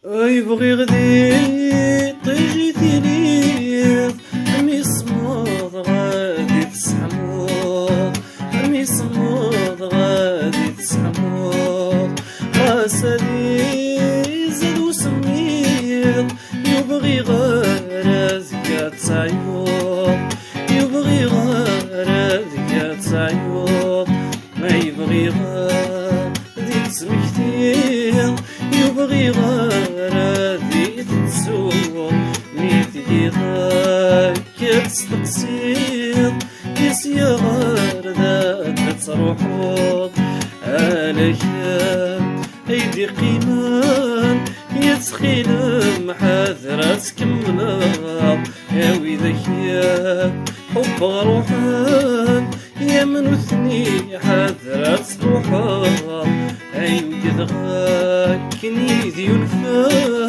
يبغي غدي طيجي ثليث عمي صمود غادي تسحمود عمي صمود غادي تسحمود غاسالي زاد وسميض يبغي غرز يا تسعيوض يبغي غرز يا تسعيوض ما يبغي غادي تسمكتير يبغي غادي تتسوق ميتي غاك تستقصير يسيا غاردا تتروحوض عليك ايدي قيمان يتخيل محاذرة تكمل يا ويدك يا حب روحان يا من وثني حاذرة تروحان عين قد غاك نيدي ونفان